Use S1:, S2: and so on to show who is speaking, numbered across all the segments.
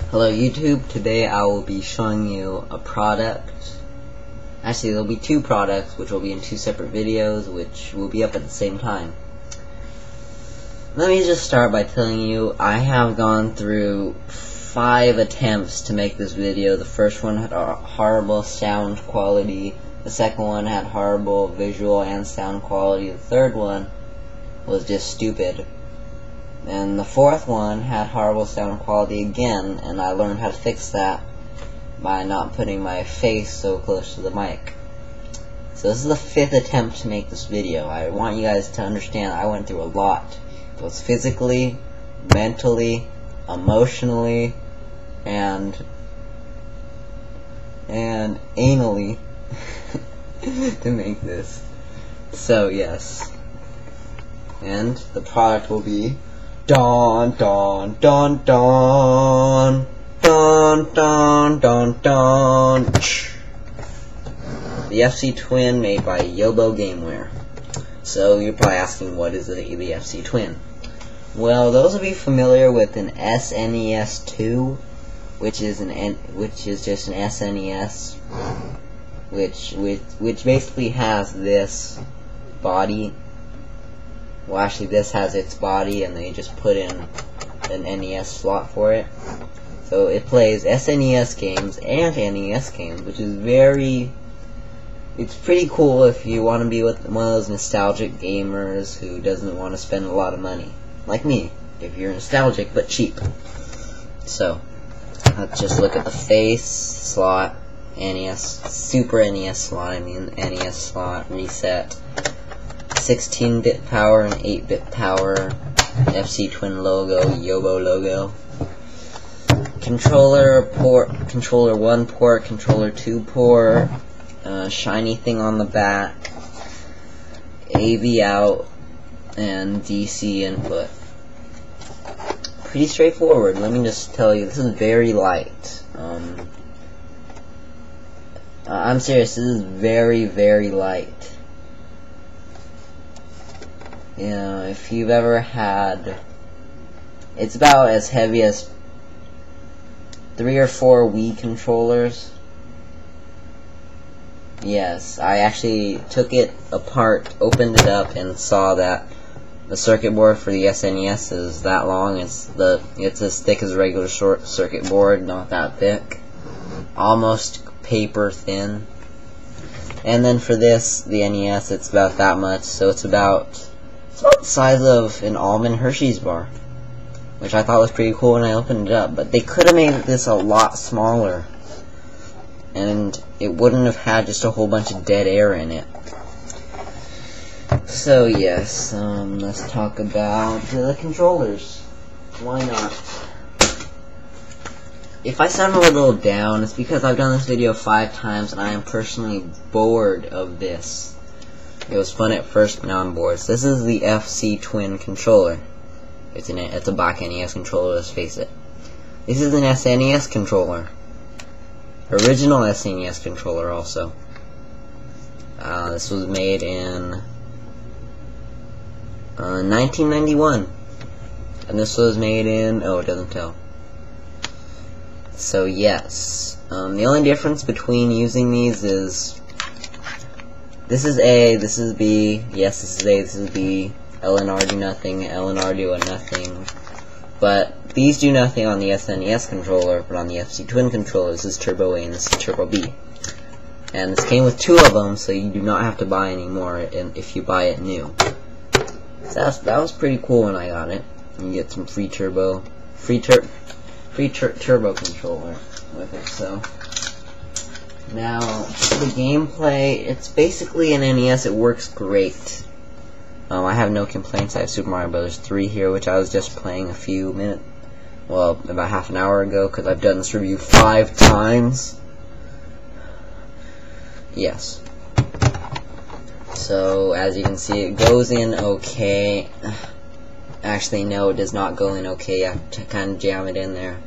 S1: Hello YouTube, today I will be showing you a product. Actually, there will be two products which will be in two separate videos which will be up at the same time. Let me just start by telling you I have gone through 5 attempts to make this video. The first one had a horrible sound quality, the second one had horrible visual and sound quality, the third one was just stupid. And the fourth one had horrible sound quality again, and I learned how to fix that by not putting my face so close to the mic. So this is the 5th attempt to make this video. I want you guys to understand I went through a lot, both physically, mentally, emotionally, and anally to make this. So yes. And the product will be Don don don don don don don don. The FC Twin made by Yobo Gameware. So you're probably asking, what is the FC Twin? Well, those of you familiar with an SNES 2, which is just an SNES, which basically has this body. Well, actually, this has its body, and they just put in an NES slot for it. So it plays SNES games and NES games, which is it's pretty cool if you want to be with one of those nostalgic gamers who doesn't want to spend a lot of money. Like me, if you're nostalgic but cheap. So, let's just look at the face slot, NES, Super NES slot, NES slot, reset. 16-bit power and 8-bit power, FC Twin logo, Yobo logo, controller port, controller 1 port, controller 2 port, shiny thing on the back, AV out, and DC input. Pretty straightforward. Let me just tell you, this is very light. I'm serious, this is very, very light. You know, if you've ever had, it's about as heavy as 3 or 4 Wii controllers. Yes, I actually took it apart, opened it up, and saw that the circuit board for the SNES is that long. It's as thick as a regular short circuit board, not that thick, almost paper thin. And then for this, the NES, it's about that much, so it's about the size of an almond Hershey's bar, which I thought was pretty cool when I opened it up. But they could have made this a lot smaller, and it wouldn't have had just a whole bunch of dead air in it. So yes, let's talk about the controllers. Why not? If I sound a little down, it's because I've done this video 5 times, and I am personally bored of this. It was fun at first, but now I'm bored. So this is the FC Twin controller. It's a black NES controller, let's face it. This is an SNES controller. Original SNES controller also. This was made in 1991. And this was made in, oh, it doesn't tell. So yes, the only difference between using these is this is A, this is B, yes, this is A, this is B, L and R do nothing, L and R do a nothing, but these do nothing on the SNES controller, but on the FC Twin controller, this is Turbo A and this is Turbo B. And this came with 2 of them, so you do not have to buy any more if you buy it new. So that was pretty cool when I got it. You get some free turbo controller with it, so. Now, the gameplay, it's basically an NES, it works great. I have no complaints. I have Super Mario Bros. 3 here, which I was just playing about half an hour ago, because I've done this review 5 times. Yes. So, as you can see, it goes in okay. Actually, no, it does not go in okay. You have to kind of jam it in there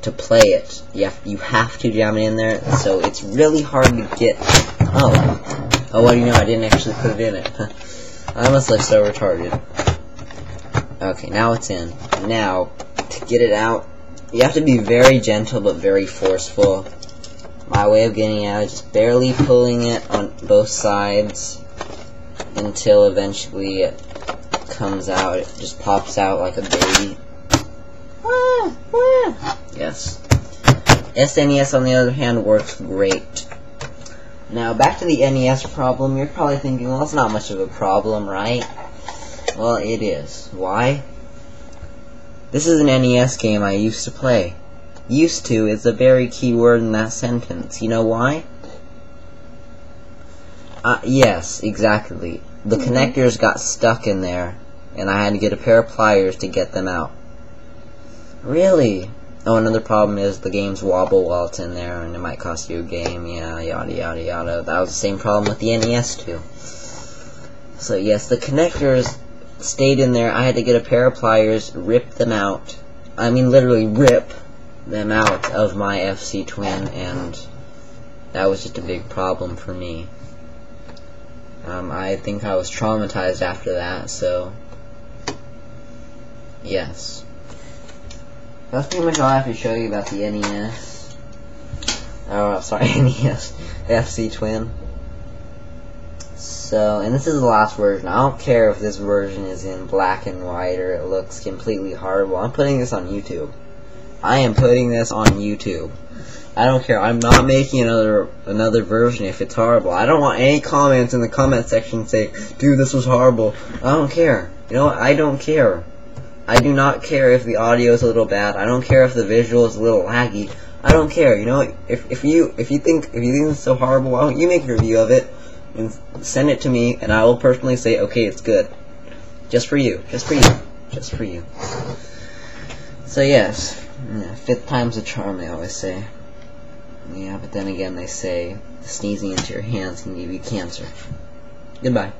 S1: to play it. You have to jam it in there, so it's really hard to get. Oh, what do you know? I didn't actually put it in it. I must look so retarded. Okay, now it's in. Now, to get it out, You have to be very gentle but very forceful. My way of getting out is just barely pulling it on both sides until eventually it comes out. It just pops out like a baby. Yes. SNES, on the other hand, works great. Now, back to the NES problem. You're probably thinking, well, it's not much of a problem, right? Well, it is. Why? This is an NES game I used to play. Used to is a very key word in that sentence. You know why? Yes, exactly. The connectors got stuck in there, and I had to get a pair of pliers to get them out. Really? Oh, another problem is the games wobble while it's in there, and it might cost you a game, yeah, yada yada yada. That was the same problem with the NES too. So yes, the connectors stayed in there. I had to get a pair of pliers, rip them out. I mean literally rip them out of my FC Twin, and that was just a big problem for me. I think I was traumatized after that, so yes. That's pretty much all I have to show you about the NES. Oh, sorry, NES. FC Twin. So, and this is the last version. I don't care if this version is in black and white or it looks completely horrible. I'm putting this on YouTube. I am putting this on YouTube. I don't care. I'm not making another version if it's horrible. I don't want any comments in the comment section saying, dude, this was horrible. I don't care. You know what? I don't care. I do not care if the audio is a little bad. I don't care if the visual is a little laggy. I don't care. You know, if you think it's so horrible, why don't you make a review of it and send it to me, and I will personally say, okay, it's good. Just for you. Just for you. Just for you. So yes, fifth time's a charm, they always say. Yeah, but then again they say sneezing into your hands can give you cancer. Goodbye.